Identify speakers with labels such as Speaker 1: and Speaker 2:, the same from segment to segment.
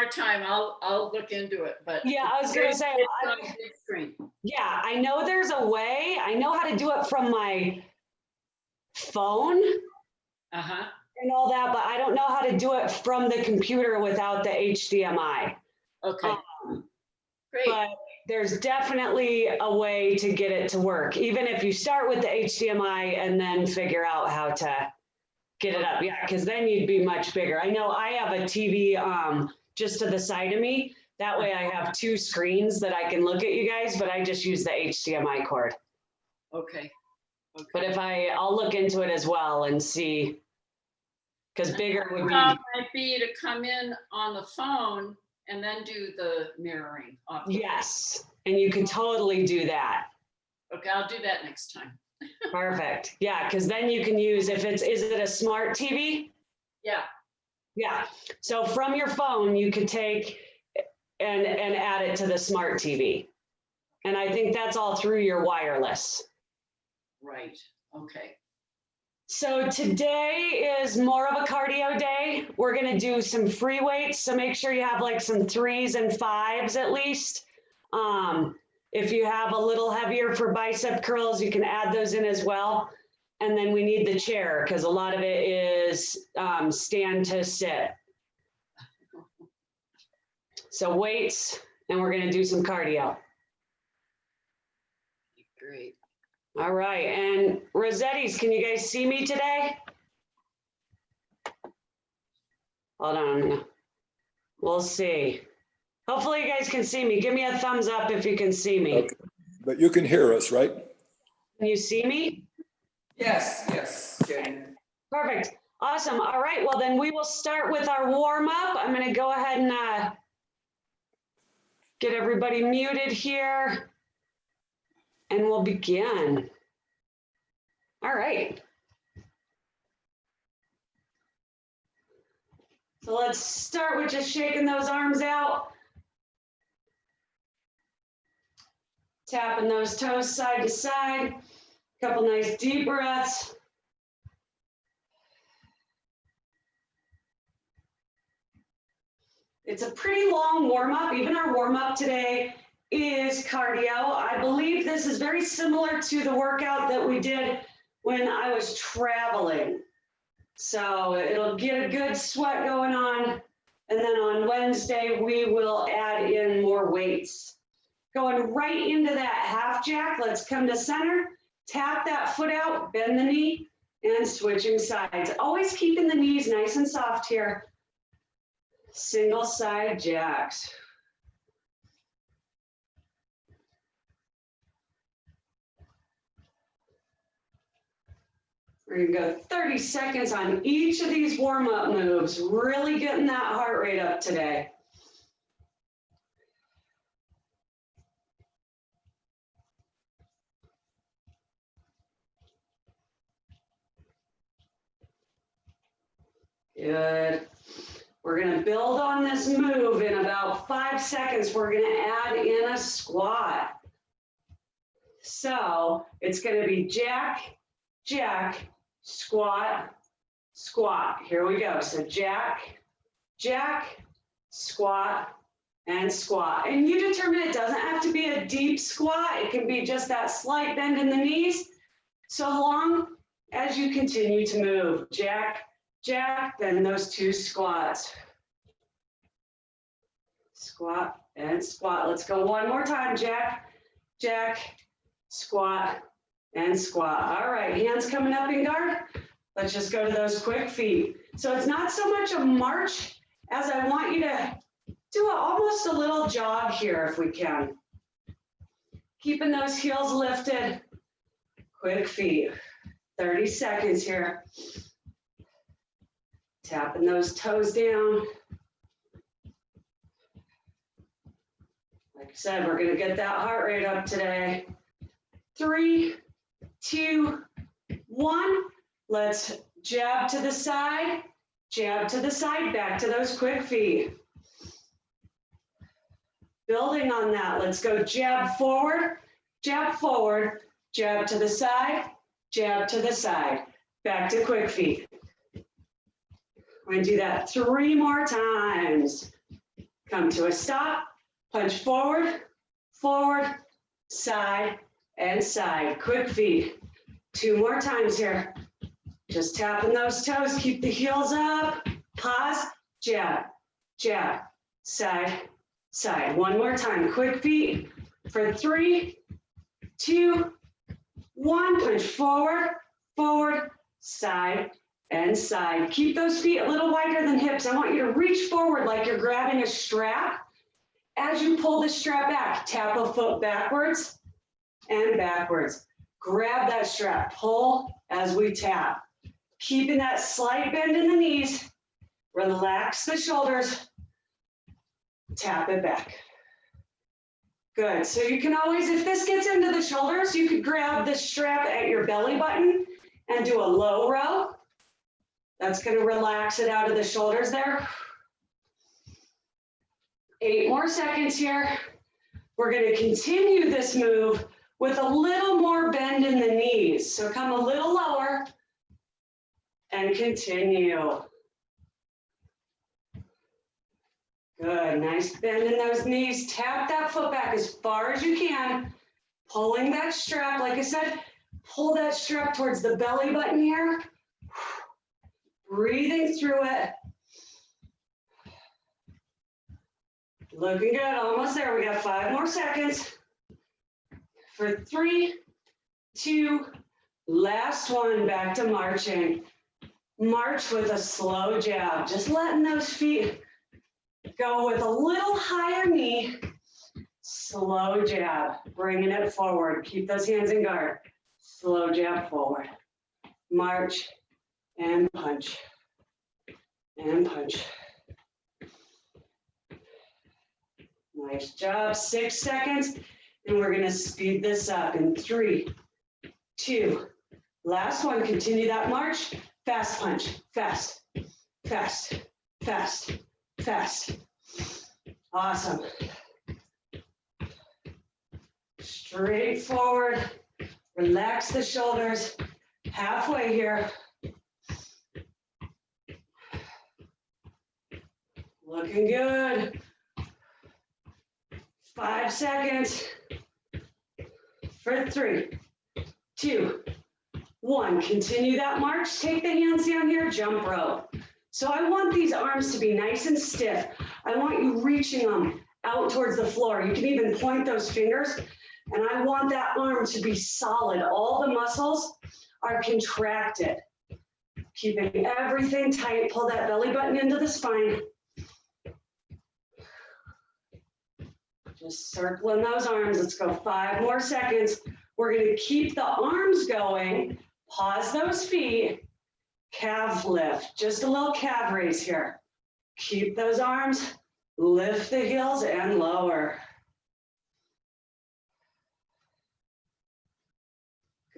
Speaker 1: more time. I'll look into it, but.
Speaker 2: Yeah, I was gonna say,
Speaker 1: It's on a big screen.
Speaker 2: yeah, I know there's a way. I know how to do it from my phone
Speaker 1: Uh-huh.
Speaker 2: and all that, but I don't know how to do it from the computer without the HDMI.
Speaker 1: Okay, great.
Speaker 2: But there's definitely a way to get it to work, even if you start with the HDMI and then figure out how to get it up. Yeah, because then you'd be much bigger. I know I have a TV just to the side of me. That way I have two screens that I can look at you guys, but I just use the HDMI cord.
Speaker 1: Okay.
Speaker 2: But if I'll look into it as well and see, because bigger would be.
Speaker 1: Might be to come in on the phone and then do the mirroring.
Speaker 2: Yes, and you can totally do that.
Speaker 1: Okay, I'll do that next time.
Speaker 2: Perfect. Yeah, because then you can use, is it a smart TV?
Speaker 1: Yeah.
Speaker 2: Yeah. So from your phone, you could take and add it to the smart TV. And I think that's all through your wireless.
Speaker 1: Right. Okay.
Speaker 2: So today is more of a cardio day. We're going to do some free weights. So make sure you have like some 3s and 5s at least. If you have a little heavier for bicep curls, you can add those in as well. And then we need the chair because a lot of it is stand to sit. So weights, and we're going to do some cardio.
Speaker 1: Great.
Speaker 2: All right, and Rosetti's, can you guys see me today? Hold on, we'll see. Hopefully you guys can see me. Give me a thumbs up if you can see me.
Speaker 3: Okay. But you can hear us, right?
Speaker 2: Can you see me?
Speaker 4: Yes, Jenny.
Speaker 2: Perfect, awesome. All right, well then we will start with our warm up. I'm gonna go ahead and get everybody muted here. And we'll begin. All right. So let's start with just shaking those arms out. Tapping those toes side to side. Couple nice deep breaths. It's a pretty long warm up. Even our warm up today is cardio. I believe this is very similar to the workout that we did when I was traveling. So it'll get a good sweat going on. And then on Wednesday, we will add in more weights. Going right into that half jack, let's come to center, tap that foot out, bend the knee, and switching sides. Always keeping the knees nice and soft here. Single side jacks. We're gonna go 30 seconds on each of these warm-up moves, really getting that heart rate up today. Good. We're gonna build on this move in about 5 seconds. We're gonna add in a squat. So it's gonna be jack, jack, squat, squat. Here we go. So jack, jack, squat, and squat. And you determine it doesn't have to be a deep squat. It can be just that slight bend in the knees. So long as you continue to move. Jack, jack, then those 2 squats. Squat and squat. Let's go one more time. Jack, jack, squat, and squat. All right, hands coming up in guard. Let's just go to those quick feet. So it's not so much a march as I want you to do almost a little jog here if we can. Keeping those heels lifted. Quick feet. 30 seconds here. Tapping those toes down. Like I said, we're gonna get that heart rate up today. 3, 2, 1. Let's jab to the side, back to those quick feet. Building on that, let's go jab forward, jab to the side, back to quick feet. We're gonna do that 3 more times. come to a stop, punch forward, forward, side, and side. Quick feet. 2 more times here. Just tapping those toes, keep the heels up, pause, jab, jab, side, side. 1 more time, quick feet for 3, 2, 1, punch forward, forward, side, and side. Keep those feet a little wider than hips. I want you to reach forward like you're grabbing a strap. As you pull the strap back, tap a foot backwards and backwards. Grab that strap, pull as we tap. Keeping that slight bend in the knees, relax the shoulders, tap it back. Good, so you can always, if this gets into the shoulders, you could grab the strap at your belly button and do a low row. That's gonna relax it out of the shoulders there. 8 more seconds here. We're gonna continue this move with a little more bend in the knees. So come a little lower and continue. Good, nice bend in those knees. Tap that foot back as far as you can. Pulling that strap, like I said, pull that strap towards the belly button here. Breathing through it. Looking good, almost there. We got 5 more seconds. For 3, 2, last one, back to marching. March with a slow jab, just letting those feet go with a little higher knee. Slow jab, bringing it forward. Keep those hands in guard. Slow jab forward. March and punch. And punch. Nice job, 6 seconds. And we're gonna speed this up in 3, 2, last one, continue that march. Fast punch, fast, fast, fast, fast. Awesome. Straight forward, relax the shoulders, halfway here. Looking good. 5 seconds. For 3, 2, 1. Continue that march. Take the hands down here, jump rope. So I want these arms to be nice and stiff. I want you reaching them out towards the floor. You can even point those fingers. And I want that arm to be solid. All the muscles are contracted. Keeping everything tight. Pull that belly button into the spine. Just circling those arms. Let's go 5 more seconds. We're going to keep the arms going. Pause those feet. Calf lift. Just a little calf raise here. Keep those arms. Lift the heels and lower.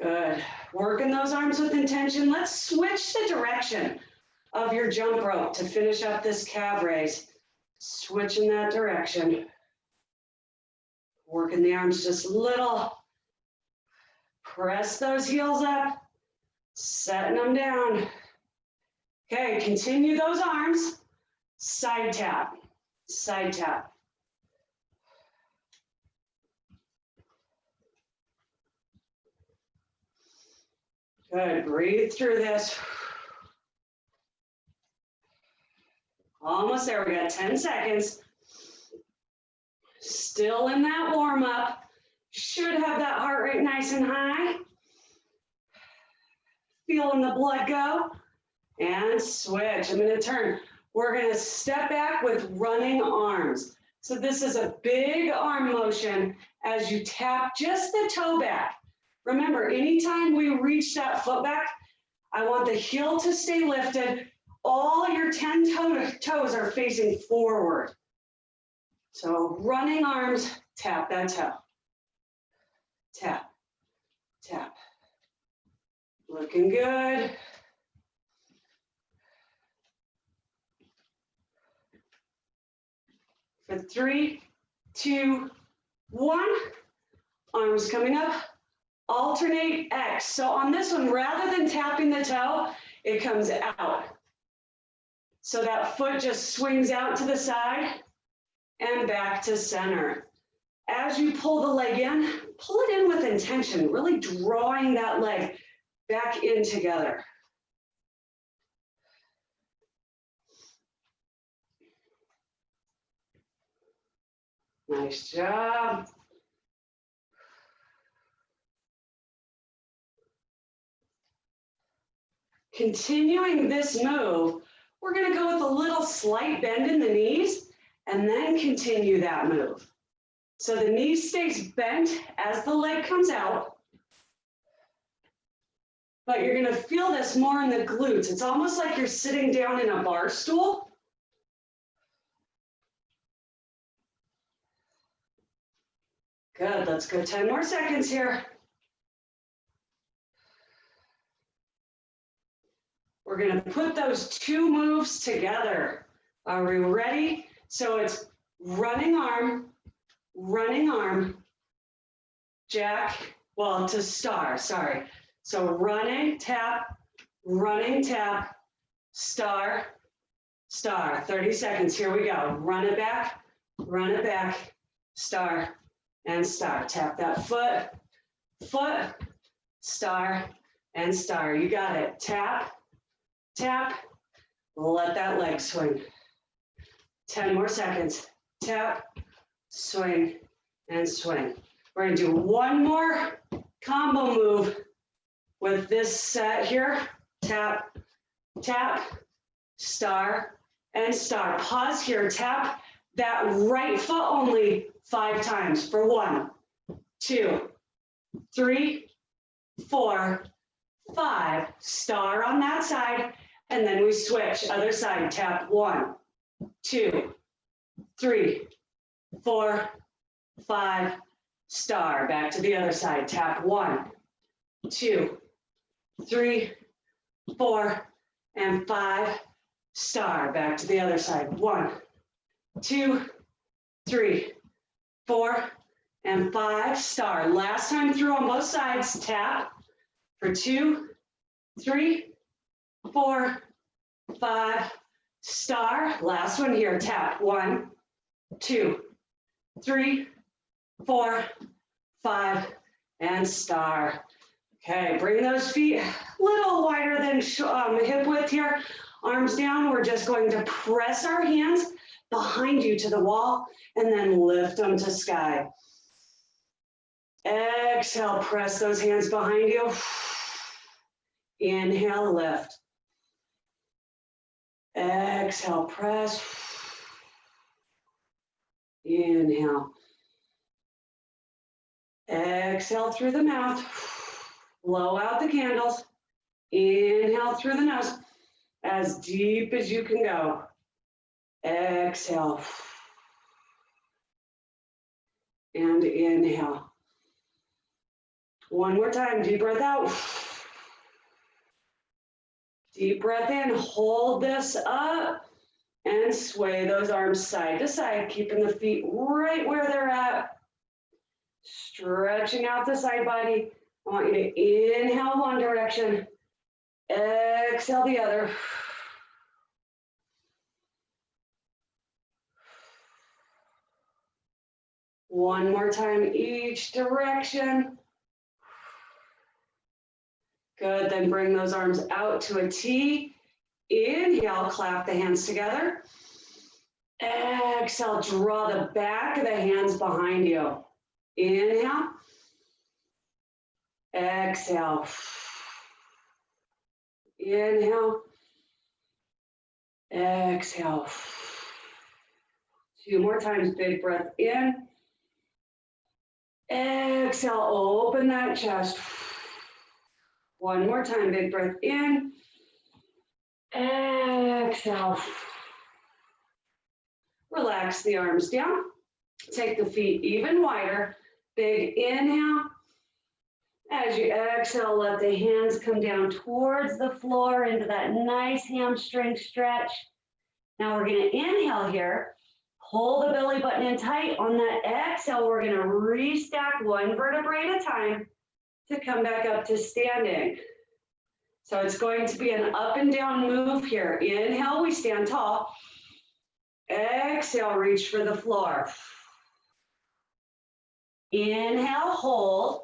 Speaker 2: Good. Working those arms with intention. Let's switch the direction of your jump rope to finish up this calf raise. Switching that direction. Working the arms just a little. Press those heels up. Setting them down. Okay, continue those arms. Side tap. Side tap. Good, breathe through this. Almost there, we got 10 seconds. Still in that warm up. Should have that heart rate nice and high. Feeling the blood go. And switch, I'm gonna turn. We're gonna step back with running arms. So this is a big arm motion as you tap just the toe back. Remember, anytime we reach that foot back, I want the heel to stay lifted. All your 10 toes are facing forward. So running arms, tap that toe. Tap, tap. Looking good. For 3, 2, 1. Arms coming up. Alternate X. So on this one, rather than tapping the toe, it comes out. So that foot just swings out to the side. and back to center. As you pull the leg in, pull it in with intention, really drawing that leg back in together. Nice job. Continuing this move, we're going to go with a little slight bend in the knees and then continue that move. So the knee stays bent as the leg comes out, but you're going to feel this more in the glutes. It's almost like you're sitting down in a bar stool. Good, let's go 10 more seconds here. We're going to put those two moves together. Are we ready? So it's running arm, jack, well, to star, sorry. So running, tap, star, star. 30 seconds, here we go. Run it back, star, and star. Tap that foot, star, and star. You got it. Tap, tap, let that leg swing. 10 more seconds. Tap, swing, and swing. We're gonna do one more combo move with this set here. Tap, tap, star, and star. Pause here, tap that right foot only 5 times for 1, 2, 3, 4, 5. Star on that side, and then we switch. Other side, tap 1, 2, 3, 4, 5, star. Back to the other side, tap 1, 2, 3, 4, and 5, star. Back to the other side, 1, 2, 3, 4, and 5, star. Last time through on both sides, tap for 2, 3, 4, 5, star. Last one here, tap 1, 2, 3, 4, 5, and star. Okay, bring those feet a little wider than hip width here. Arms down, we're just going to press our hands behind you to the wall and then lift them to sky. Exhale, press those hands behind you. Inhale, lift. Exhale, press. Inhale. Exhale through the mouth. Blow out the candles. Inhale through the nose. As deep as you can go. Exhale. And inhale. One more time, deep breath out. Deep breath in, hold this up and sway those arms side to side, keeping the feet right where they're at. Stretching out the side body. I want you to inhale one direction, exhale the other. One more time, each direction. Good, then bring those arms out to a T. Inhale, clap the hands together. Exhale, draw the back of the hands behind you. Inhale. Exhale. Inhale. Exhale. 2 more times, big breath in. Exhale, open that chest. 1 more time, big breath in. Exhale. Relax the arms down. Take the feet even wider. Big inhale. As you exhale, let the hands come down towards the floor into that nice hamstring stretch. Now we're going to inhale here. Pull the belly button in tight. On that exhale, we're going to restack 1 vertebrae at a time to come back up to standing. So it's going to be an up and down move here. Inhale, we stand tall. Exhale, reach for the floor. Inhale, hold.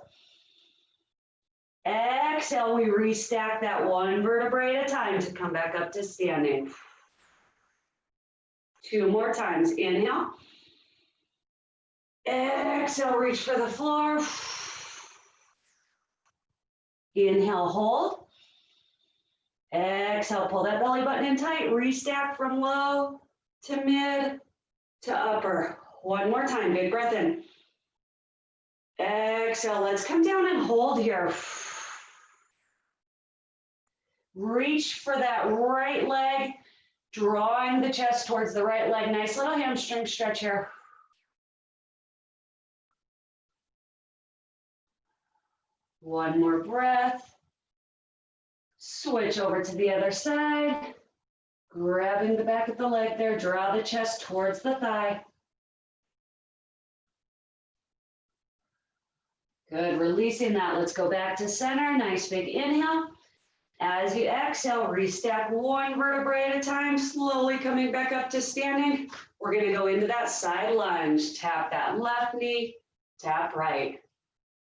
Speaker 2: Exhale, we restack that one vertebrae at a time to come back up to standing. 2 more times. Inhale. Exhale, reach for the floor. Inhale, hold. Exhale, pull that belly button in tight. Restack from low to mid to upper. 1 more time. Big breath in. Exhale, let's come down and hold here. Reach for that right leg, drawing the chest towards the right leg. Nice little hamstring stretch here. One more breath. Switch over to the other side. Grabbing the back of the leg there, draw the chest towards the thigh. Good, releasing that. Let's go back to center. Nice big inhale. As you exhale, restack one vertebrae at a time, slowly coming back up to standing. We're gonna go into that side lunge. Tap that left knee, tap right.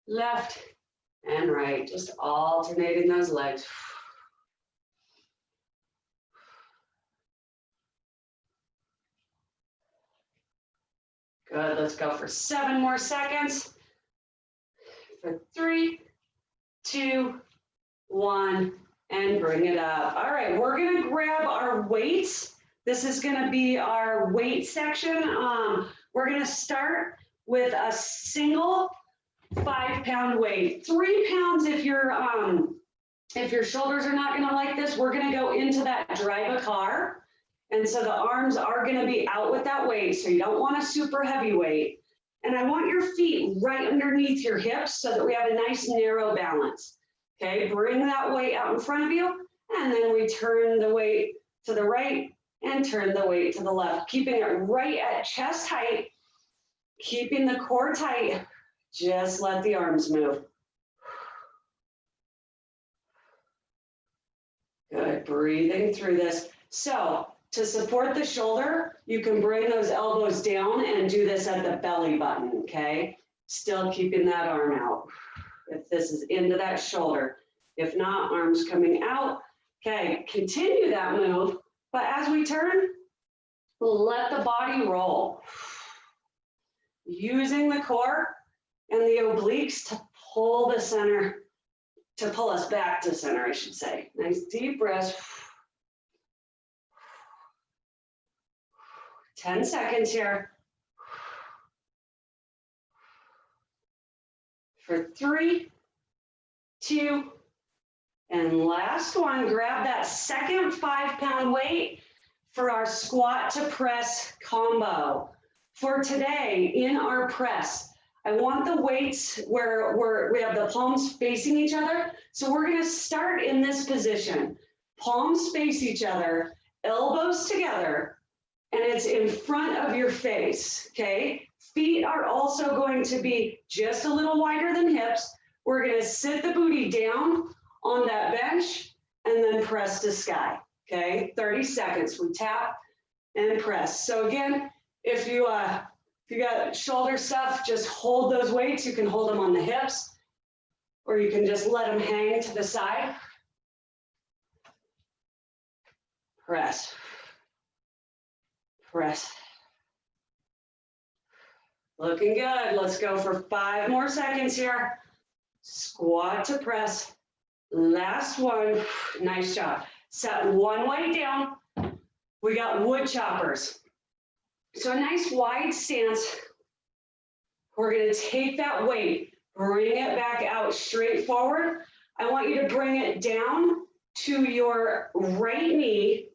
Speaker 2: Left and right, just alternating those legs. Good, let's go for 7 more seconds. For 3, 2, 1, and bring it up. All right, we're gonna grab our weights. This is gonna be our weight section. We're gonna start with a single 5-pound weight. 3 pounds if your shoulders are not gonna like this, we're gonna go into that drive a car. And so the arms are gonna be out with that weight, so you don't want a super heavy weight. And I want your feet right underneath your hips so that we have a nice narrow balance. Okay, bring that weight out in front of you, and then we turn the weight to the right and turn the weight to the left, keeping it right at chest height, keeping the core tight. Just let the arms move. Good, breathing through this. So to support the shoulder, you can bring those elbows down and do this at the belly button, okay? Still keeping that arm out. If this is into that shoulder. If not, arms coming out. Okay, continue that move, but as we turn, let the body roll. Using the core and the obliques to pull the center, to pull us back to center, I should say. Nice deep breath. 10 seconds here. For 3, 2, and last one, grab that second 5-pound weight for our squat to press combo. For today, in our press, I want the weights where we have the palms facing each other. So we're gonna start in this position. Palms face each other, elbows together, and it's in front of your face, okay? Feet are also going to be just a little wider than hips. We're gonna sit the booty down on that bench and then press to sky, okay? 30 seconds, we tap and press. So again, if you got shoulder stuff, just hold those weights. You can hold them on the hips, or you can just let them hang to the side. Press, press. Looking good. Let's go for 5 more seconds here. Squat to press. Last one. Nice job. Set one weight down. We got wood choppers. So a nice wide stance. We're going to take that weight, bring it back out straight forward. I want you to bring it down to your right knee.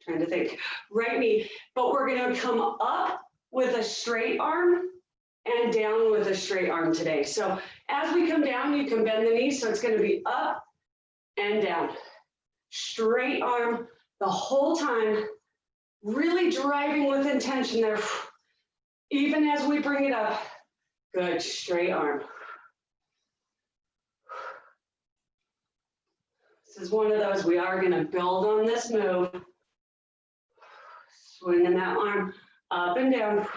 Speaker 2: Trying to think, right knee. But we're going to come up with a straight arm and down with a straight arm today. So as we come down, you can bend the knee. So it's going to be up and down. Straight arm the whole time. Really driving with intention there. Even as we bring it up. Good, straight arm. This is one of those, we are going to build on this move. Swinging that arm up and down.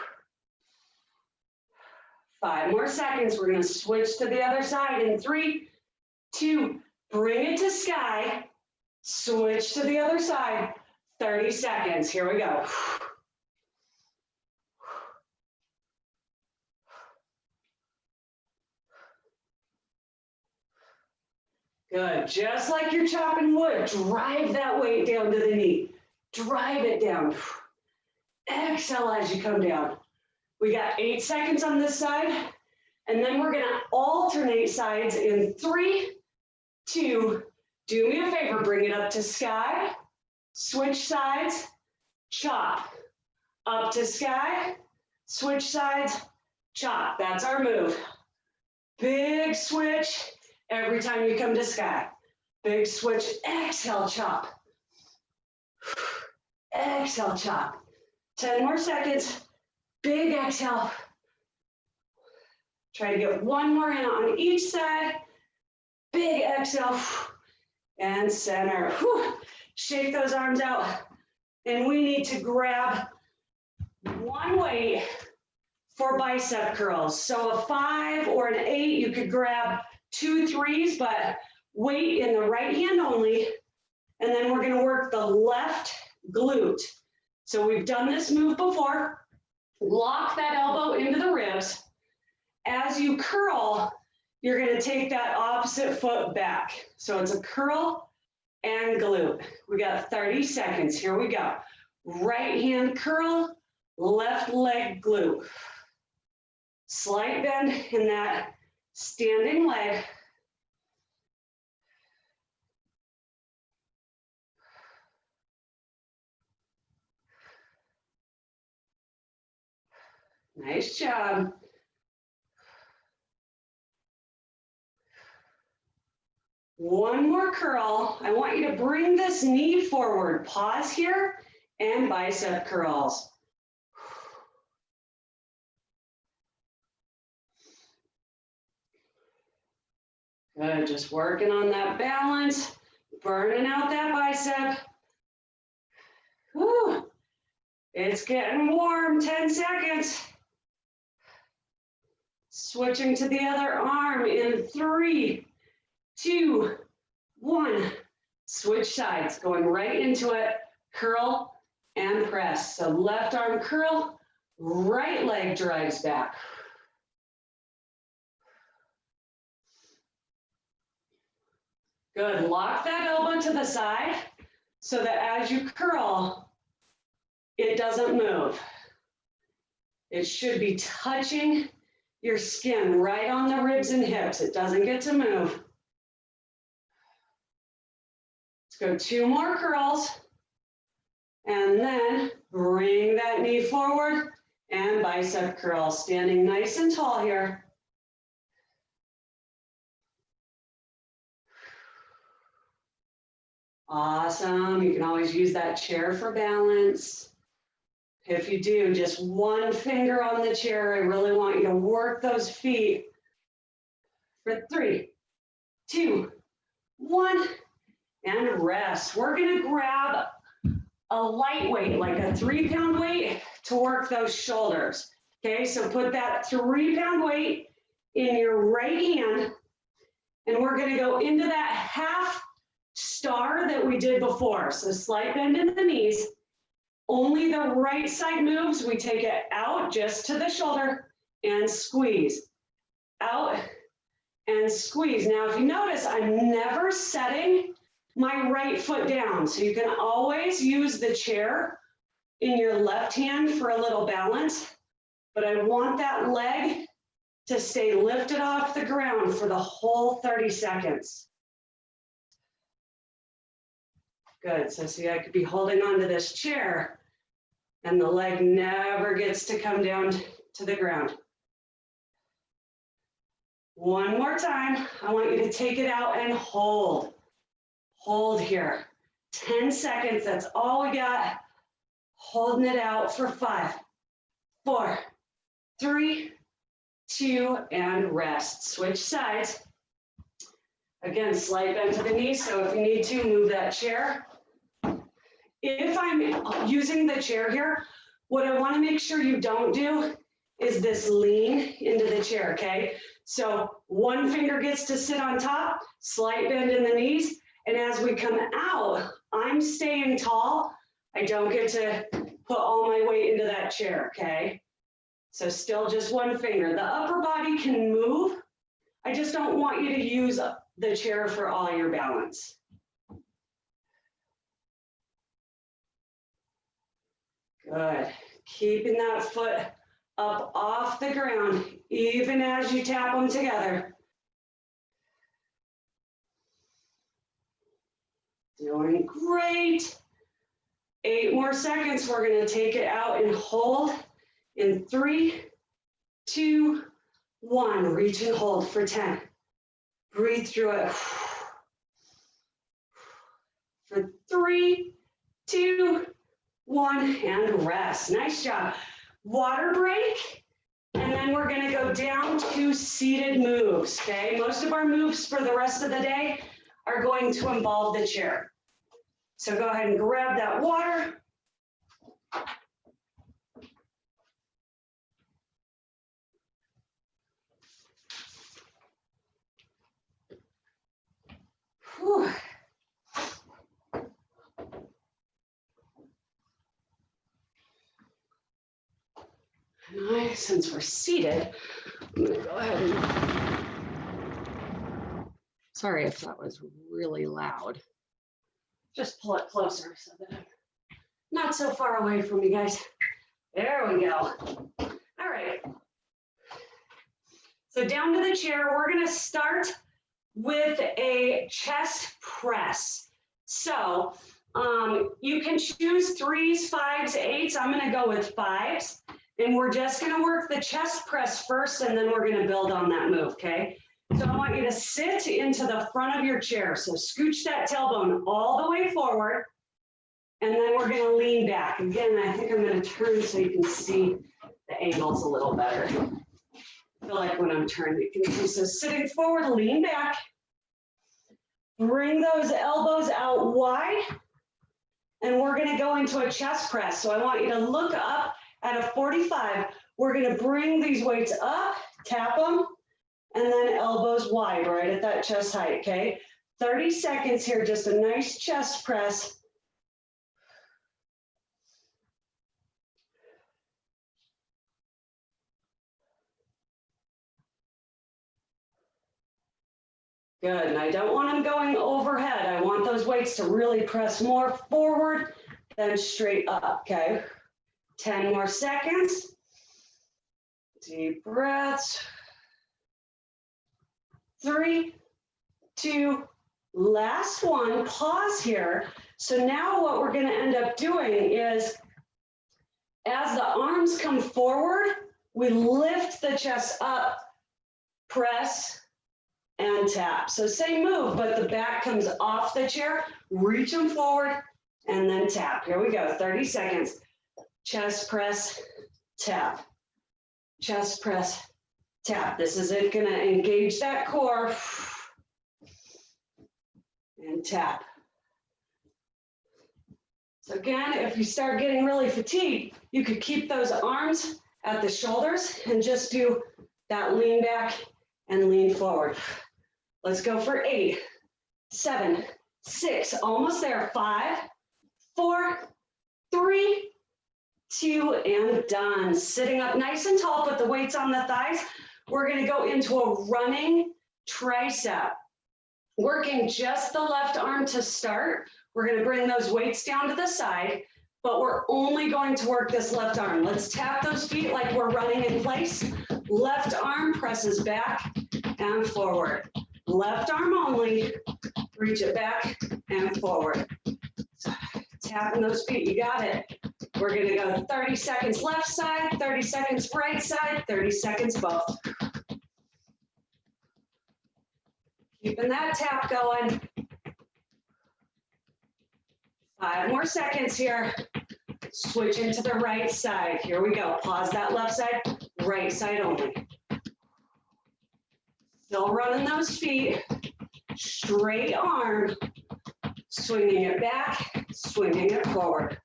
Speaker 2: 5 more seconds. We're gonna switch to the other side in 3, 2, bring it to sky. Switch to the other side. 30 seconds. Here we go. Good. Just like you're chopping wood, drive that weight down to the knee. Drive it down. Exhale as you come down. We got 8 seconds on this side, and then we're gonna alternate sides in 3, 2, do me a favor, bring it up to sky, switch sides, chop. Up to sky, switch sides, chop. That's our move. Big switch every time you come to sky. Big switch, exhale, chop. Exhale, chop. 10 more seconds. Big exhale. Try to get 1 more in on each side. Big exhale. And center. Whew. Shake those arms out. And we need to grab 1 weight for bicep curls. So a 5 or an 8, you could grab 2 3s, but weight in the right hand only. And then we're gonna work the left glute. So we've done this move before. Lock that elbow into the ribs. As you curl, you're gonna take that opposite foot back. So it's a curl and glute. We got 30 seconds, here we go. Right hand curl, left leg glute. Slight bend in that standing leg. Nice job. One more curl. I want you to bring this knee forward. Pause here and bicep curls. Good, just working on that balance, burning out that bicep. Whew. It's getting warm, 10 seconds. Switching to the other arm in 3, 2, 1. Switch sides, going right into it. Curl and press. So left arm curl, right leg drives back. Good, lock that elbow to the side so that as you curl, it doesn't move. It should be touching your skin right on the ribs and hips. It doesn't get to move. Let's go 2 more curls. And then bring that knee forward and bicep curl. Standing nice and tall here. Awesome. You can always use that chair for balance. If you do, just 1 finger on the chair. I really want you to work those feet for 3, 2, 1, and rest. We're gonna grab a light weight, like a 3-pound weight, to work those shoulders. Okay, so put that 3-pound weight in your right hand, and we're gonna go into that half star that we did before. So slight bend in the knees. Only the right side moves. We take it out just to the shoulder and squeeze. Out and squeeze. Now, if you notice, I'm never setting my right foot down. So you can always use the chair in your left hand for a little balance, but I want that leg to stay lifted off the ground for the whole 30 seconds. Good, so see, I could be holding onto this chair and the leg never gets to come down to the ground. One more time, I want you to take it out and hold. Hold here, 10 seconds, that's all we got. Holding it out for 5, 4, 3, 2, and rest. Switch sides. Again, slight bend to the knee, so if you need to, move that chair if I'm using the chair here, what I want to make sure you don't do is this lean into the chair, okay? So one finger gets to sit on top, slight bend in the knees, and as we come out, I'm staying tall. I don't get to put all my weight into that chair, okay? So still just one finger. The upper body can move. I just don't want you to use the chair for all your balance. Good. Keeping that foot up off the ground, even as you tap them together. Doing great. 8 more seconds. We're going to take it out and hold in 3, 2, 1. Reach and hold for 10. Breathe through it. For 3, 2, 1, and rest. Nice job. Water break, and then we're going to go down to seated moves, okay? Most of our moves for the rest of the day are going to involve the chair. So go ahead and grab that water. Whew. And since we're seated, I'm going to go ahead and, sorry if that was really loud. Just pull it closer so that I'm not so far away from you guys. There we go. All right. So down to the chair, we're going to start with a chest press. So you can choose 3s, 5s, 8s. I'm going to go with 5s. And we're just going to work the chest press first, and then we're going to build on that move, okay? So I want you to sit into the front of your chair. So scooch that tailbone all the way forward, and then we're going to lean back. Again, I think I'm going to turn so you can see the angles a little better. I feel like when I'm turned, you can see. So sitting forward, lean back. Bring those elbows out wide, and we're going to go into a chest press. So I want you to look up at a 45. We're going to bring these weights up, tap them, and then elbows wide, right at that chest height, okay? 30 seconds here, just a nice chest press. Good, and I don't want them going overhead. I want those weights to really press more forward than straight up, okay? 10 more seconds. Deep breaths. 3, 2, last one, pause here. So now what we're going to end up doing is, as the arms come forward, we lift the chest up, press, and tap. So same move, but the back comes off the chair, reach them forward, and then tap. Here we go, 30 seconds. Chest press, tap. Chest press, tap. This is it, gonna engage that core. And tap. So again, if you start getting really fatigued, you could keep those arms at the shoulders and just do that lean back and lean forward. Let's go for 8, 7, 6, almost there. 5, 4, 3, 2, and done. Sitting up nice and tall, put the weights on the thighs. We're going to go into a running tricep. Working just the left arm to start. We're going to bring those weights down to the side, but we're only going to work this left arm. Let's tap those feet like we're running in place. Left arm presses back and forward. Left arm only, reach it back and forward. So, tapping those feet, you got it. We're going to go 30 seconds left side, 30 seconds right side, 30 seconds both. Keeping that tap going. 5 more seconds here. Switch into the right side. Here we go. Pause that left side, right side only. Still running those feet. Straight arm. swinging it back, swinging it forward.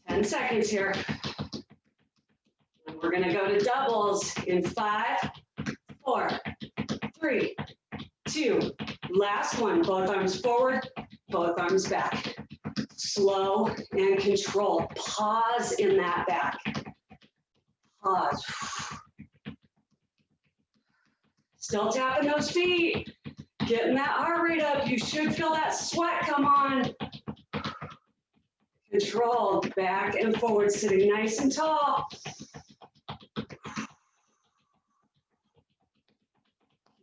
Speaker 2: Ten seconds here. And we're gonna go to doubles in 5, 4, 3, 2. Last one, both arms forward, both arms back. Slow and control. Pause in that back. Pause. Still tapping those feet. Getting that heart rate up. You should feel that sweat come on. Control, back and forward, sitting nice and tall.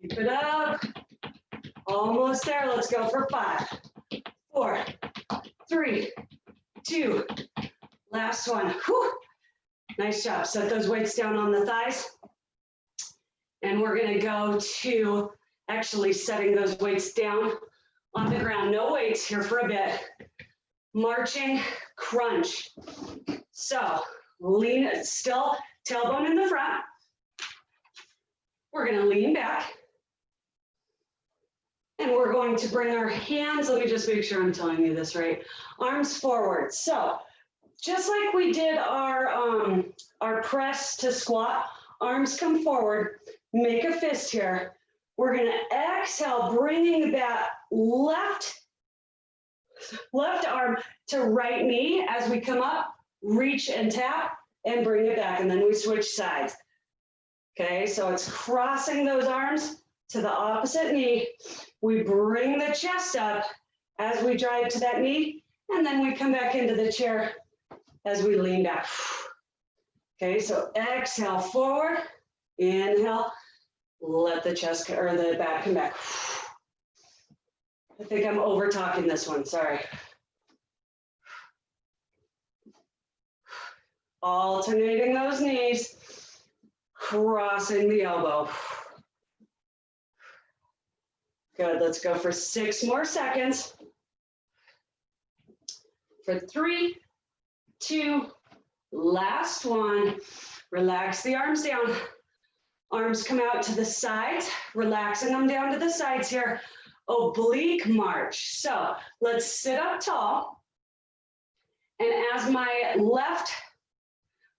Speaker 2: Keep it up. Almost there. Let's go for 5, 4, 3, 2. Last one. Whew. Nice job. Set those weights down on the thighs. And we're going to go to actually setting those weights down on the ground. No weights here for a bit. Marching crunch. So lean, still tailbone in the front. We're going to lean back. And we're going to bring our hands, let me just make sure I'm telling you this right, arms forward. So just like we did our press to squat, arms come forward, make a fist here. We're gonna exhale, bringing that left arm to right knee as we come up, reach and tap, and bring it back, and then we switch sides. Okay, so it's crossing those arms to the opposite knee. We bring the chest up as we drive to that knee, and then we come back into the chair as we lean back. Okay, so exhale forward, inhale, let the chest or the back come back. I think I'm over talking this one, sorry. Alternating those knees, crossing the elbow. Good, let's go for 6 more seconds. For 3, 2, last one. Relax the arms down. Arms come out to the sides, relaxing them down to the sides here. Oblique march. So let's sit up tall. And as my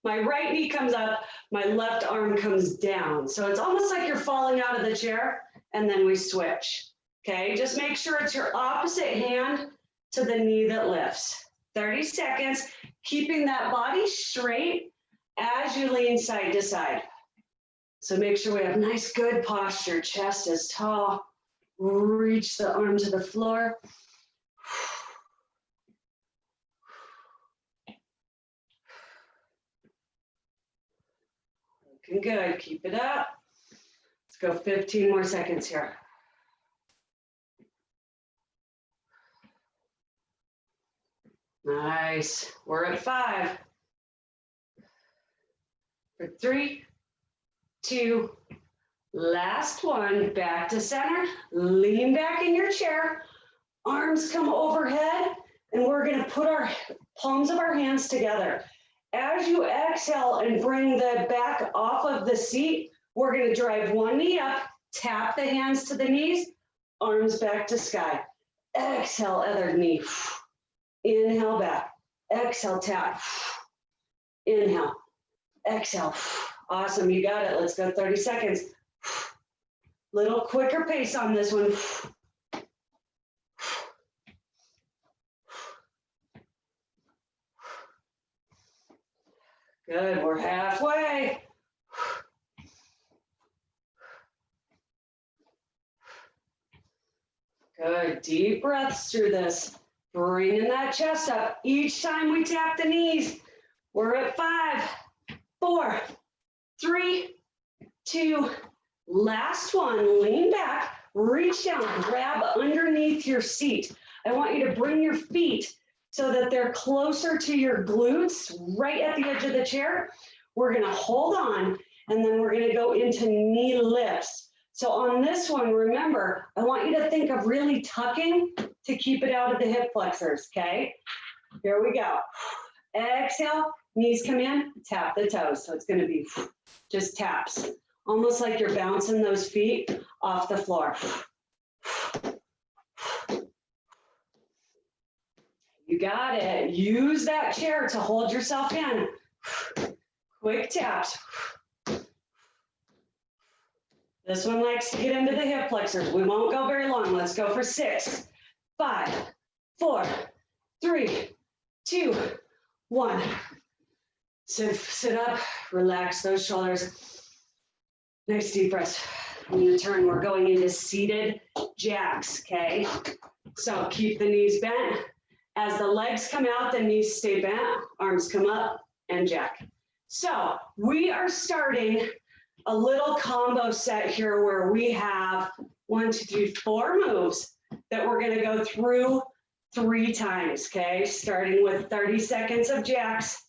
Speaker 2: right knee comes up, my left arm comes down. So it's almost like you're falling out of the chair, and then we switch. Okay, just make sure it's your opposite hand to the knee that lifts. 30 seconds, keeping that body straight as you lean side to side. So make sure we have nice, good posture. Chest is tall. Reach the arm to the floor. Looking good. Keep it up. Let's go 15 more seconds here. Nice. We're at 5. For 3, 2, last one. Back to center. Lean back in your chair. Arms come overhead, and we're going to put our palms of our hands together. As you exhale and bring the back off of the seat, we're going to drive one knee up, tap the hands to the knees, arms back to sky. Exhale, other knee. Inhale back. Exhale, tap. Inhale. Exhale. Awesome, you got it. Let's go 30 seconds. Little quicker pace on this one. Good, we're halfway. Good, deep breaths through this. Bringing that chest up. Each time we tap the knees, we're at 5, 4, 3, 2, last one. Lean back, reach down, grab underneath your seat. I want you to bring your feet so that they're closer to your glutes, right at the edge of the chair. We're gonna hold on, and then we're gonna go into knee lifts. So on this one, remember, I want you to think of really tucking to keep it out of the hip flexors, okay? Here we go. exhale, knees come in, tap the toes. So it's going to be just taps, almost like you're bouncing those feet off the floor. You got it. Use that chair to hold yourself in. Quick taps. This one likes to get into the hip flexors. We won't go very long. Let's go for 6, 5, 4, 3, 2, 1. Sit up, relax those shoulders. Nice deep breath. On your turn, we're going into seated jacks, okay? So keep the knees bent. As the legs come out, the knees stay bent, arms come up and jack. So we are starting a little combo set here where we have 1, 2, 3, 4 moves that we're gonna go through 3 times, okay? Starting with 30 seconds of jacks.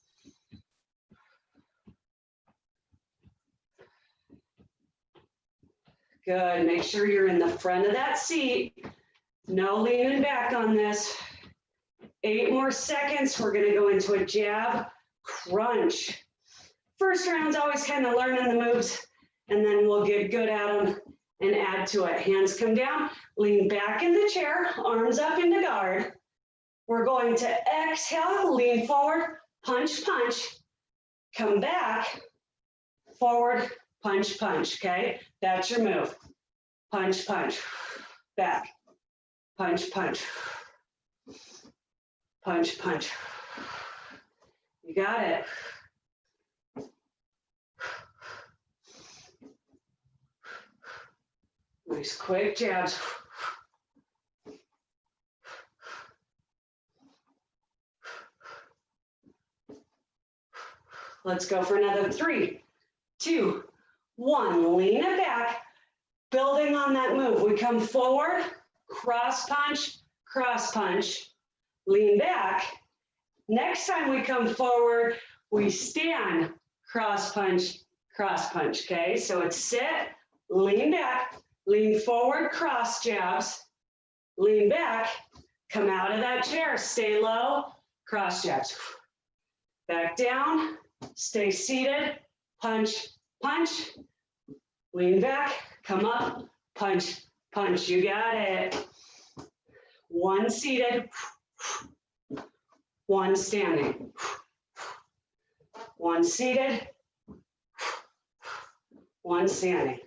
Speaker 2: Good, make sure you're in the front of that seat. No leaning back on this. 8 more seconds, we're gonna go into a jab crunch. First round's always kind of learning the moves, and then we'll get good at them and add to it. Hands come down, lean back in the chair, arms up into guard. We're going to exhale, lean forward, punch, punch, come back, forward, punch, punch, okay? That's your move. Punch, punch, back, punch, punch, punch, punch. You got it. Nice quick jabs. Let's go for another 3, 2, 1. Lean it back. Building on that move. We come forward, cross punch, lean back. Next time we come forward, we stand, cross punch, okay? So it's sit, lean back, lean forward, cross jabs, lean back, come out of that chair, stay low, cross jabs. Back down, stay seated, punch, punch, lean back, come up, punch, punch, you got it. 1 seated, 1 standing. 1 seated, 1 standing.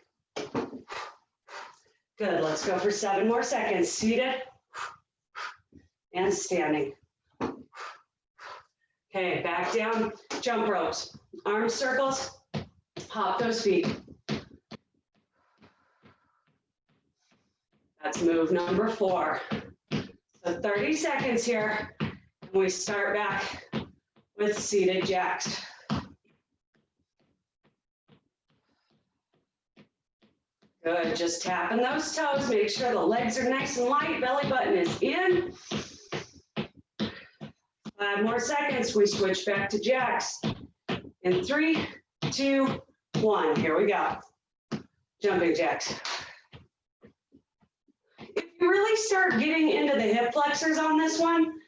Speaker 2: Good, let's go for 7 more seconds. Seated and standing. Okay, back down, jump ropes. Arm circles, hop those feet. That's move number 4. So 30 seconds here, and we start back with seated jacks. Good, just tapping those toes, make sure the legs are nice and light, belly button is in. 5 more seconds, we switch back to jacks. In 3, 2, 1, here we go. Jumping jacks. If you really start getting into the hip flexors on this one,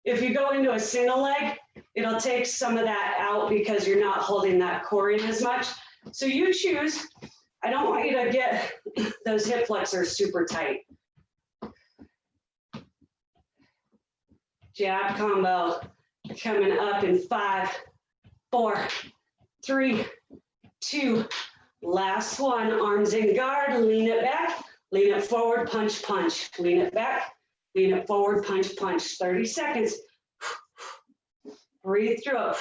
Speaker 2: if you go into a single leg, it'll take some of that out because you're not holding that core in as much. So you choose. I don't want you to get those hip flexors super tight. Jab combo coming up in 5, 4, 3, 2. Last one, arms in guard, lean it back, lean it forward, punch, punch. Lean it back, lean it forward, punch, punch. 30 seconds. Breathe through it.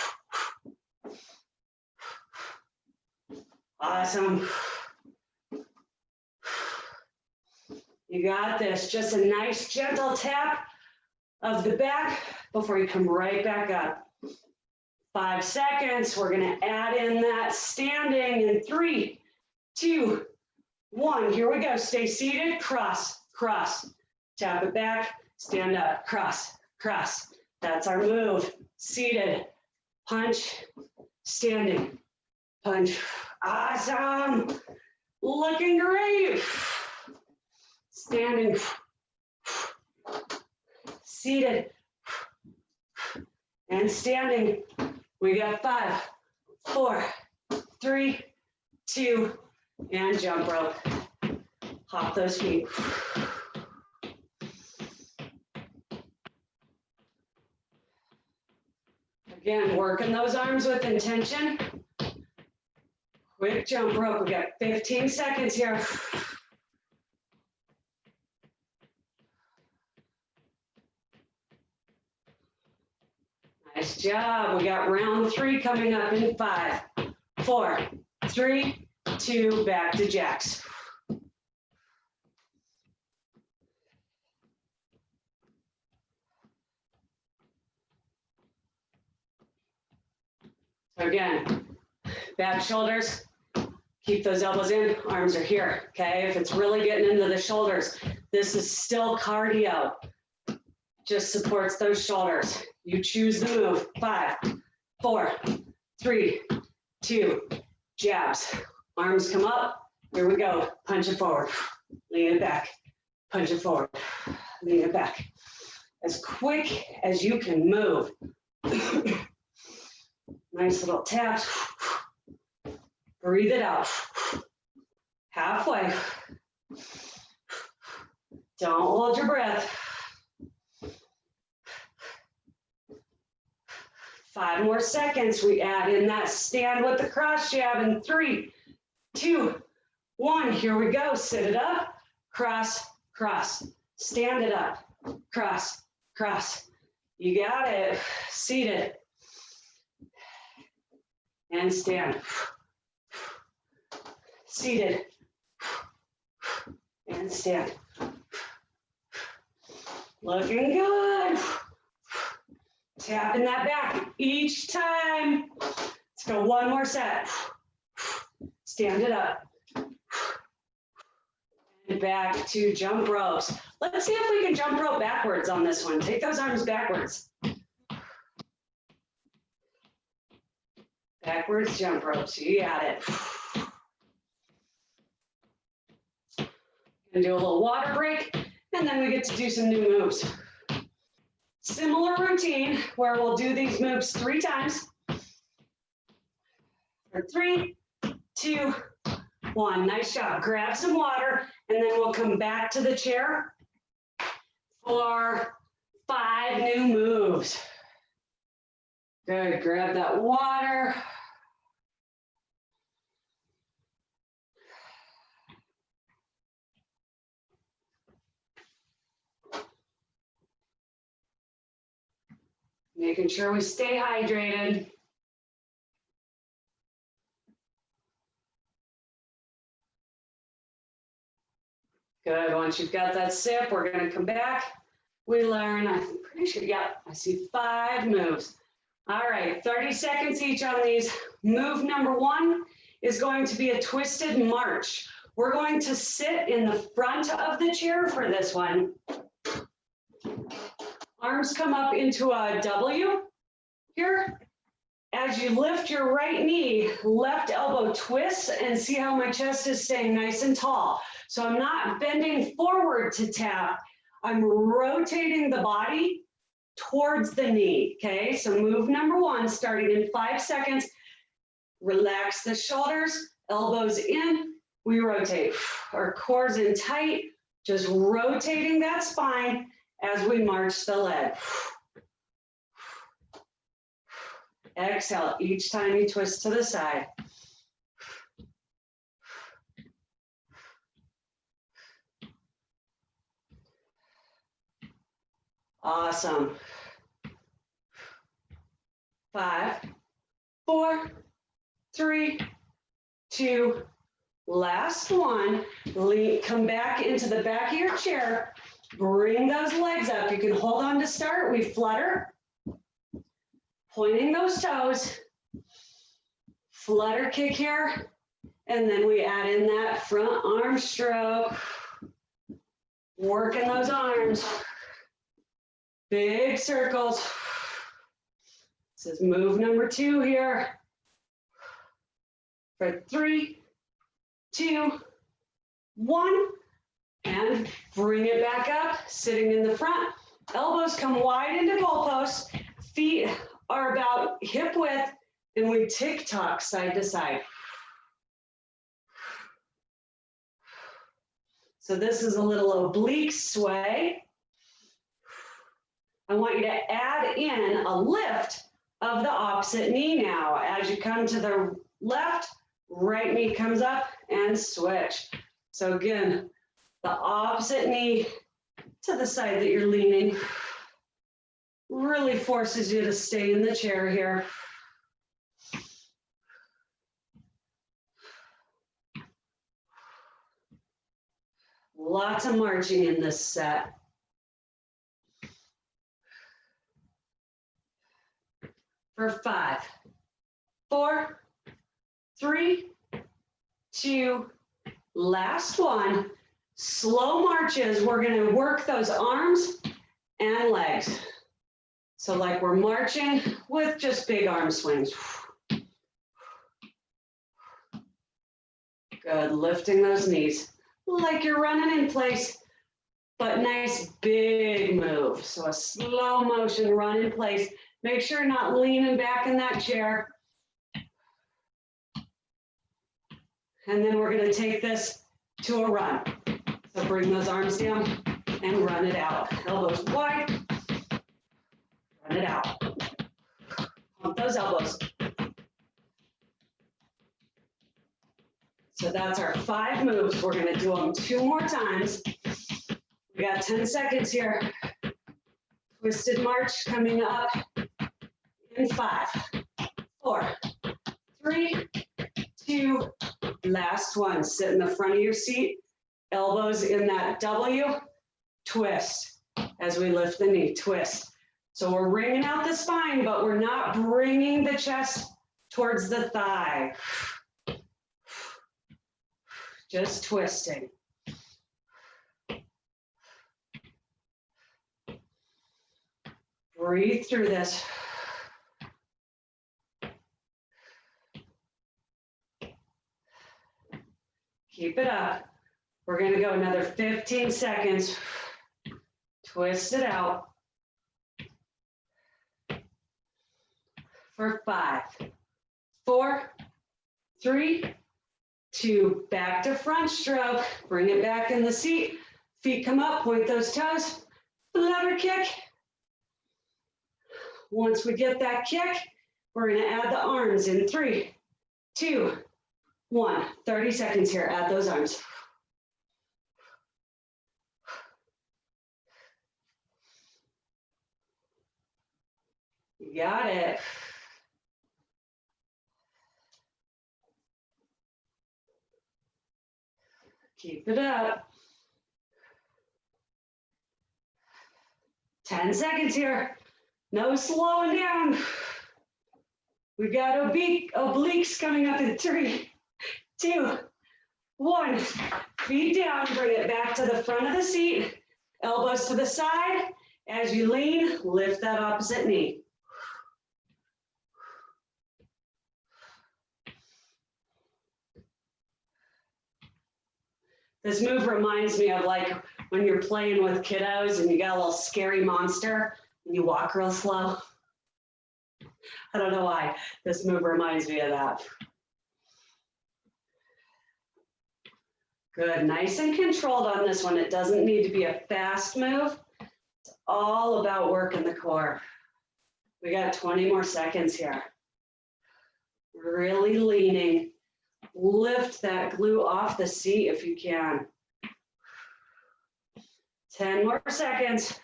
Speaker 2: Awesome. You got this. Just a nice gentle tap of the back before you come right back up. 5 seconds. We're going to add in that standing in 3, 2, 1. Here we go. Stay seated. Cross, cross. Tap it back. Stand up. Cross, cross. That's our move. Seated. Punch. Standing. Punch. Awesome. Looking great. Standing. Seated. and standing. We got 5, 4, 3, 2, and jump rope. Hop those feet. Again, working those arms with intention. Quick jump rope. We got 15 seconds here. Nice job. We got round 3 coming up in 5, 4, 3, 2, back to jacks. Again, back shoulders, keep those elbows in, arms are here, okay? If it's really getting into the shoulders, this is still cardio. Just supports those shoulders. You choose the move. 5, 4, 3, 2, jabs. Arms come up, here we go. Punch it forward, lean it back, punch it forward, lean it back. As quick as you can move. Nice little taps. Breathe it out. Halfway. Don't hold your breath. 5 more seconds. We add in that stand with the cross jab in 3, 2, 1. Here we go. Sit it up. Cross, cross. Stand it up. Cross, cross. You got it. Seated. And stand. Seated. And stand. Looking good. Tapping that back each time. Let's go one more set. Stand it up. And back to jump ropes. Let's see if we can jump rope backwards on this one. Take those arms backwards. Backwards jump ropes, you got it. Gonna do a little water break, and then we get to do some new moves. Similar routine where we'll do these moves 3 times. For 3, 2, 1. Nice job. Grab some water, and then we'll come back to the chair for 5 new moves. Good. Grab that water. Making sure we stay hydrated. Good. Once you've got that sip, we're going to come back. We learn, I'm pretty sure, yeah, I see 5 moves. All right, 30 seconds each on these. Move number 1 is going to be a twisted march. We're going to sit in the front of the chair for this one. Arms come up into a W here. As you lift your right knee, left elbow twists, and see how my chest is staying nice and tall. So I'm not bending forward to tap. I'm rotating the body towards the knee, okay? So move number 1, starting in 5 seconds. Relax the shoulders, elbows in, we rotate. Our core's in tight, just rotating that spine as we march the leg. Exhale each time you twist to the side. Awesome. 5, 4, 3, 2, last one. Come back into the back of your chair. Bring those legs up. You can hold on to start. We flutter. Pointing those toes. Flutter kick here. And then we add in that front arm stroke. Working those arms. Big circles. This is move number 2 here. For 3, 2, 1. And bring it back up, sitting in the front. Elbows come wide into goalposts. Feet are about hip width and we tick-tock side to side. So this is a little oblique sway. I want you to add in a lift of the opposite knee now. As you come to the left, right knee comes up and switch. So again, the opposite knee to the side that you're leaning really forces you to stay in the chair here. Lots of marching in this set. For 5, 4, 3, 2, last one. Slow marches. We're going to work those arms and legs. So like we're marching with just big arm swings. Good, lifting those knees like you're running in place, but nice big move. So a slow motion run in place. Make sure you're not leaning back in that chair. And then we're going to take this to a run. So bring those arms down and run it out. Elbows wide. Run it out. Pump those elbows. So that's our 5 moves. We're going to do them 2 more times. We got 10 seconds here. Twisted march coming up in 5, 4, 3, 2, last one. Sit in the front of your seat. Elbows in that W. Twist as we lift the knee. Twist. So we're wringing out the spine, but we're not bringing the chest towards the thigh. Just twisting. Breathe through this. Keep it up. We're going to go another 15 seconds. Twist it out. For 5, 4, 3, 2, back to front stroke. Bring it back in the seat. Feet come up, point those toes. Flutter kick. Once we get that kick, we're going to add the arms in 3, 2, 1. 30 seconds here. Add those arms. You got it. Keep it up. 10 seconds here. No slowing down. We got obliques coming up in 3, 2, 1. Feet down. Bring it back to the front of the seat. Elbows to the side. As you lean, lift that opposite knee. This move reminds me of like when you're playing with kiddos and you got a little scary monster and you walk real slow. I don't know why. This move reminds me of that. Good, nice and controlled on this one. It doesn't need to be a fast move. It's all about working the core. We got 20 more seconds here. Really leaning. Lift that glute off the seat if you can. 10 more seconds.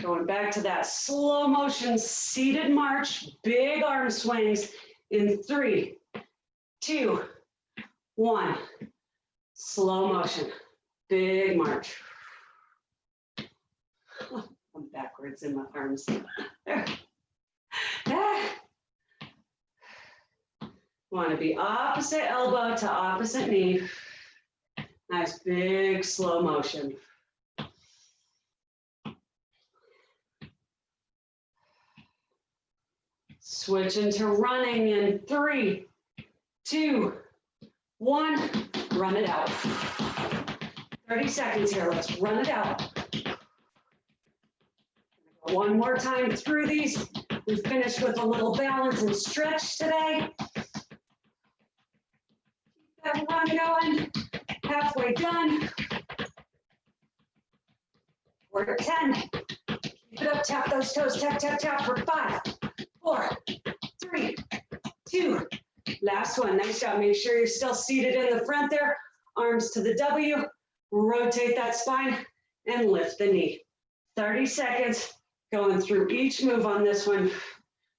Speaker 2: Going back to that slow motion seated march, big arm swings in 3, 2, 1. Slow motion, big march. I'm backwards in my arms. Want to be opposite elbow to opposite knee. Nice big slow motion. Switch into running in 3, 2, 1. Run it out. 30 seconds here. Let's run it out. One more time through these. We finished with a little balance and stretch today. Keep that run going. Halfway done. We're at 10. Keep it up, tap those toes, tap, tap, tap for 5, 4, 3, 2. Last one, nice job. Make sure you're still seated in the front there. Arms to the W, rotate that spine and lift the knee. 30 seconds going through each move on this one.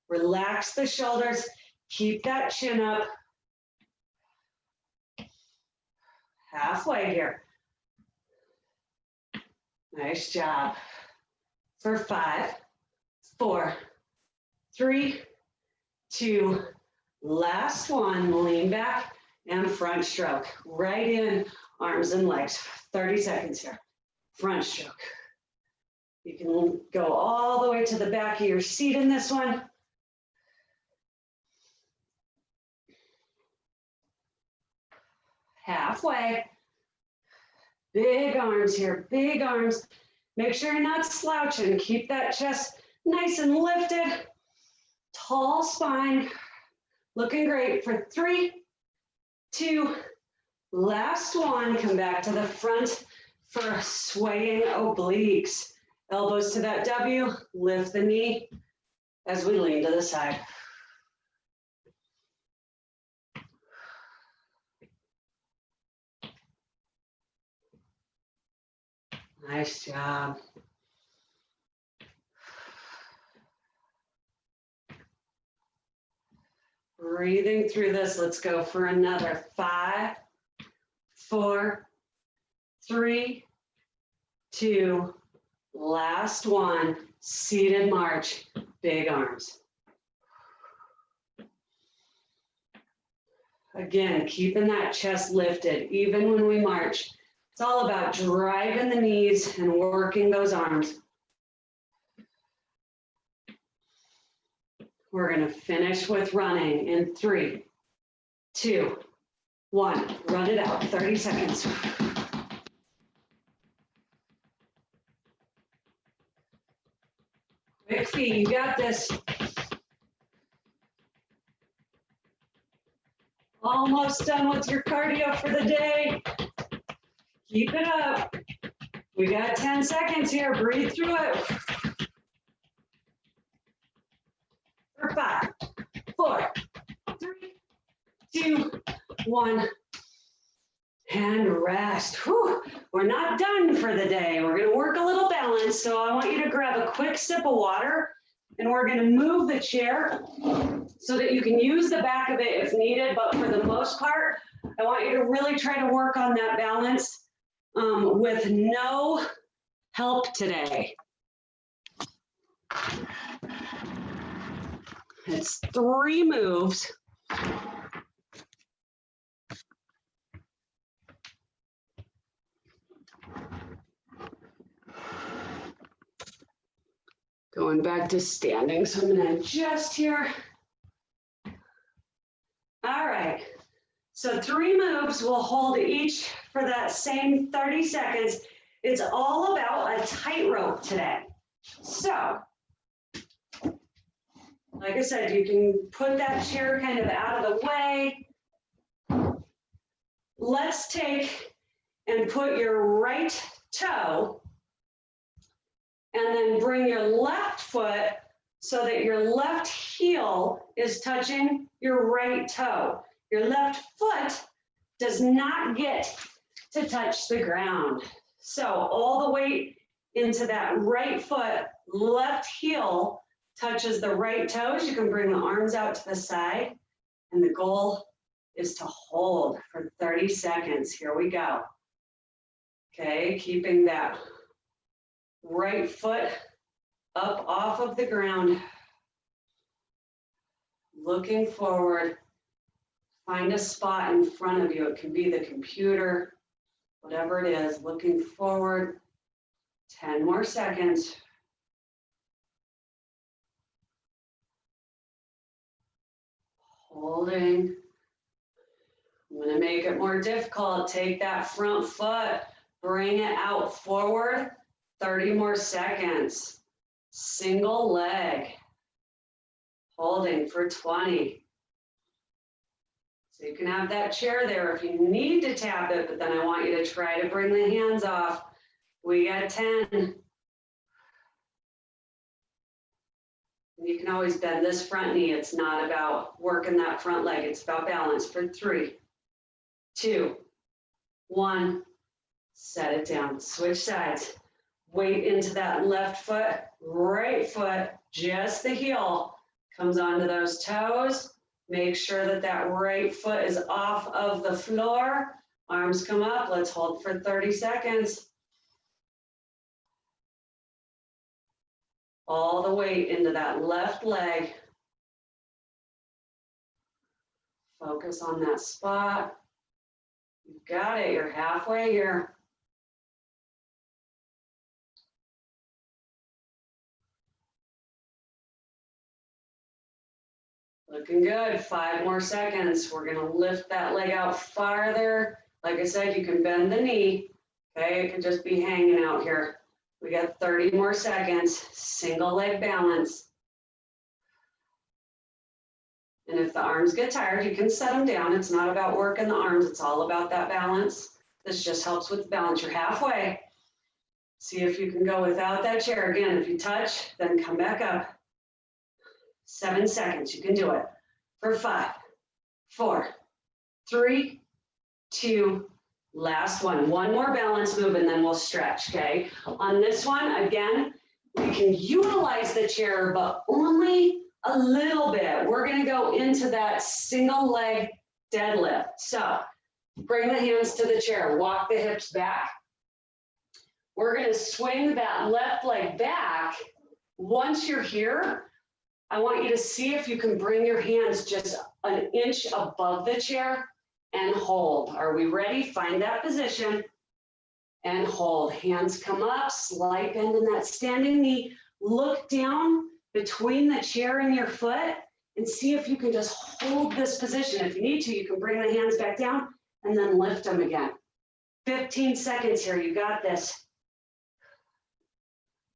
Speaker 2: Relax the shoulders, keep that chin up. Halfway here. Nice job. For 5, 4, 3, 2, last one. Lean back and front stroke. Right in, arms and legs. 30 seconds here. Front stroke. You can go all the way to the back of your seat in this one. Halfway. Big arms here, big arms. Make sure you're not slouching. Keep that chest nice and lifted. Tall spine. Looking great for 3, 2, last one. Come back to the front for swaying obliques. Elbows to that W, lift the knee as we lean to the side. Nice job. Breathing through this, let's go for another 5, 4, 3, 2, last one, seated march, big arms. Again, keeping that chest lifted, even when we march. It's all about driving the knees and working those arms. We're going to finish with running in 3, 2, 1. Run it out, 30 seconds. Quick feet, you got this. Almost done with your cardio for the day. Keep it up. We got 10 seconds here. Breathe through it. For 5, 4, 3, 2, 1. And rest. Whew. We're not done for the day. We're going to work a little balance. So I want you to grab a quick sip of water, and we're going to move the chair so that you can use the back of it if needed. But for the most part, I want you to really try to work on that balance with no help today. It's 3 moves. Going back to standing, so I'm going to adjust here. All right, so 3 moves. We'll hold each for that same 30 seconds. It's all about a tightrope today. So, like I said, you can put that chair kind of out of the way. Let's take and put your right toe and then bring your left foot so that your left heel is touching your right toe. Your left foot does not get to touch the ground. So all the weight into that right foot, left heel touches the right toes. You can bring the arms out to the side, and the goal is to hold for 30 seconds. Here we go. Okay, keeping that right foot up off of the ground. Looking forward. Find a spot in front of you. It can be the computer, whatever it is. Looking forward. 10 more seconds. Holding. I'm going to make it more difficult. Take that front foot, bring it out forward. 30 more seconds. Single leg. Holding for 20. So you can have that chair there if you need to tap it, but then I want you to try to bring the hands off. We got 10. You can always bend this front knee. It's not about working that front leg. It's about balance for 3, 2, 1. Set it down. Switch sides. Weight into that left foot, right foot, just the heel comes onto those toes. Make sure that that right foot is off of the floor. Arms come up. Let's hold for 30 seconds. All the weight into that left leg. Focus on that spot. You've got it. You're halfway here. Looking good. 5 more seconds. We're going to lift that leg out farther. Like I said, you can bend the knee. Okay, it can just be hanging out here. We got 30 more seconds. Single leg balance. And if the arms get tired, you can set them down. It's not about working the arms. It's all about that balance. This just helps with the balance. You're halfway. See if you can go without that chair. Again, if you touch, then come back up. 7 seconds, you can do it. For 5, 4, 3, 2, last one. One more balance move and then we'll stretch, okay? On this one, again, we can utilize the chair, but only a little bit. We're gonna go into that single leg deadlift. So bring the hands to the chair, walk the hips back. We're gonna swing that left leg back. Once you're here, I want you to see if you can bring your hands just an inch above the chair and hold. Are we ready? Find that position and hold. Hands come up, slight bend in that standing knee. Look down between the chair and your foot and see if you can just hold this position. If you need to, you can bring the hands back down and then lift them again. 15 seconds here, you got this.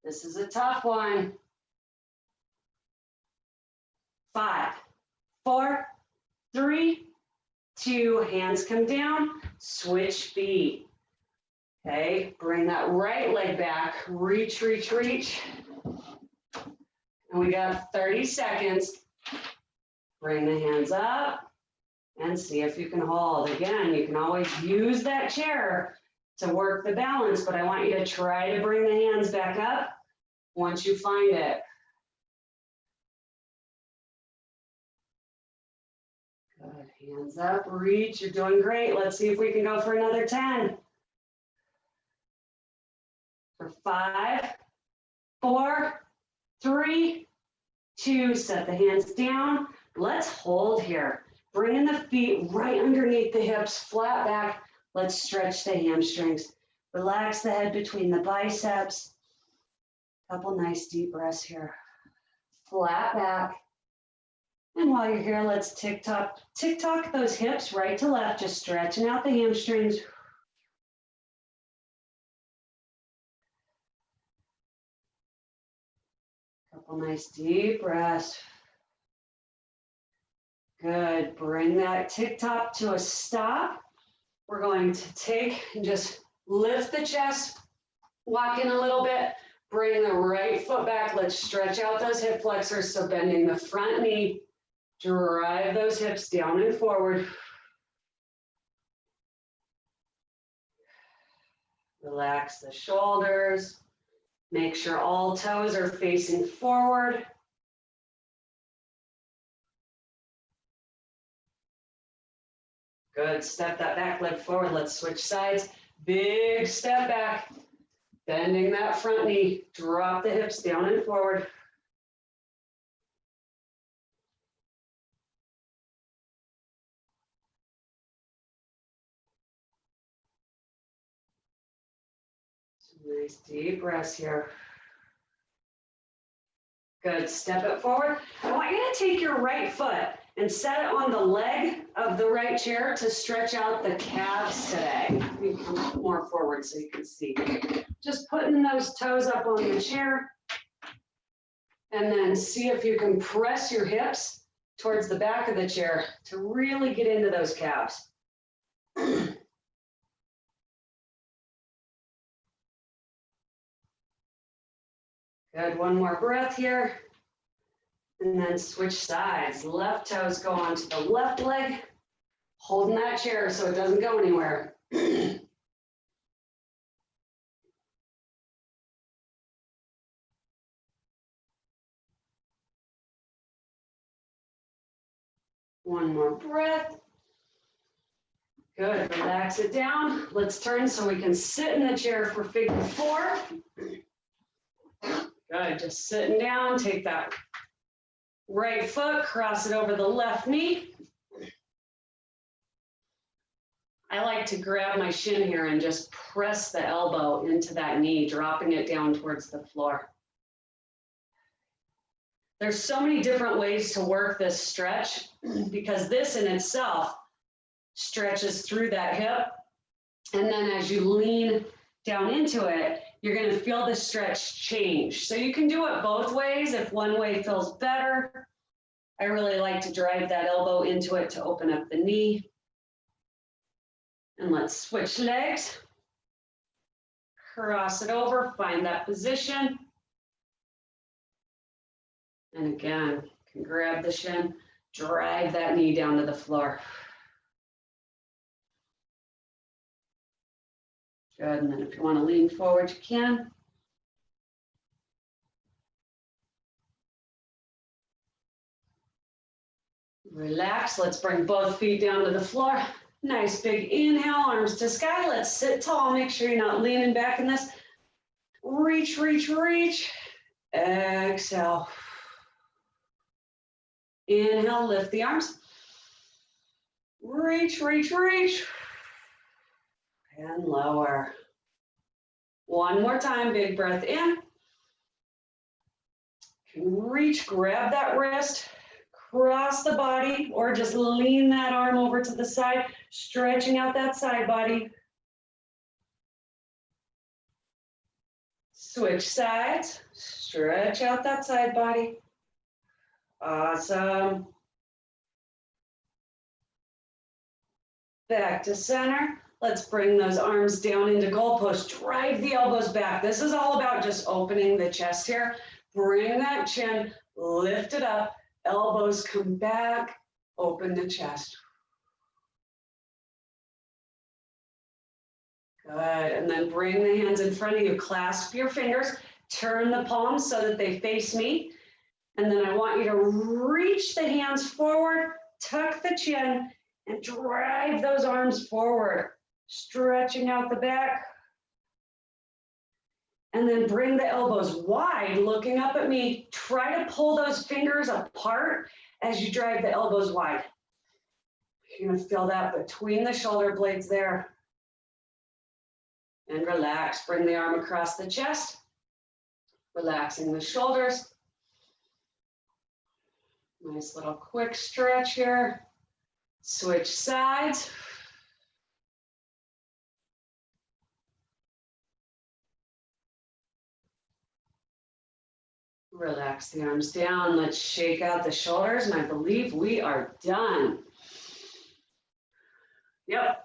Speaker 2: This is a tough one. 5, 4, 3, 2, hands come down, switch feet. Okay, bring that right leg back, reach, reach, reach. And we got 30 seconds. Bring the hands up and see if you can hold. Again, you can always use that chair to work the balance, but I want you to try to bring the hands back up once you find it. Good, hands up, reach, you're doing great. Let's see if we can go for another 10. For 5, 4, 3, 2, set the hands down. Let's hold here. Bringing the feet right underneath the hips, flat back. Let's stretch the hamstrings. Relax the head between the biceps. Couple nice deep breaths here. Flat back. And while you're here, let's tick-tock those hips right to left, just stretching out the hamstrings. Couple nice deep breaths. Good, bring that tick-tock to a stop. We're going to take and just lift the chest, walk in a little bit, bring the right foot back. Let's stretch out those hip flexors, so bending the front knee. Drive those hips down and forward. Relax the shoulders. Make sure all toes are facing forward. Good, step that back leg forward. Let's switch sides. Big step back. Bending that front knee. Drop the hips down and forward. Nice deep breaths here. Good, step it forward. I want you to take your right foot and set it on the leg of the right chair to stretch out the calves today. You can come more forward so you can see. Just putting those toes up on the chair And then see if you can press your hips towards the back of the chair to really get into those calves. Good, one more breath here. And then switch sides. Left toes go onto the left leg, holding that chair so it doesn't go anywhere. One more breath. Good, relax it down. Let's turn so we can sit in the chair for figure 4. Good, just sitting down, take that right foot, cross it over the left knee. I like to grab my shin here and just press the elbow into that knee, dropping it down towards the floor. There's so many different ways to work this stretch because this in itself stretches through that hip. And then as you lean down into it, you're going to feel the stretch change. So you can do it both ways if one way feels better. I really like to drive that elbow into it to open up the knee. And let's switch legs. Cross it over, find that position. And again, you can grab the shin, drive that knee down to the floor. Good, and then if you want to lean forward, you can. Relax, let's bring both feet down to the floor. Nice big inhale, arms to sky. Let's sit tall, make sure you're not leaning back in this. Reach, reach, reach. Exhale. Inhale, lift the arms. Reach, reach, reach. And lower. One more time, big breath in. Reach, grab that wrist, cross the body, or just lean that arm over to the side, stretching out that side body. Switch sides, stretch out that side body. Awesome. Back to center. Let's bring those arms down into goalpost. Drive the elbows back. This is all about just opening the chest here. Bring that chin, lift it up. Elbows come back, open the chest. Good, and then bring the hands in front of you. Clasp your fingers, turn the palms so that they face me. And then I want you to reach the hands forward, tuck the chin, and drive those arms forward, stretching out the back. And then bring the elbows wide, looking up at me. Try to pull those fingers apart as you drive the elbows wide. You're gonna feel that between the shoulder blades there. And relax, bring the arm across the chest, relaxing the shoulders. Nice little quick stretch here. Switch sides. Relax the arms down. Let's shake out the shoulders, and I believe we are done. Yep.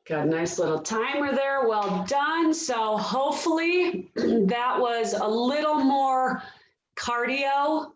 Speaker 2: Got a nice little timer there. Well done. So hopefully that was a little more cardio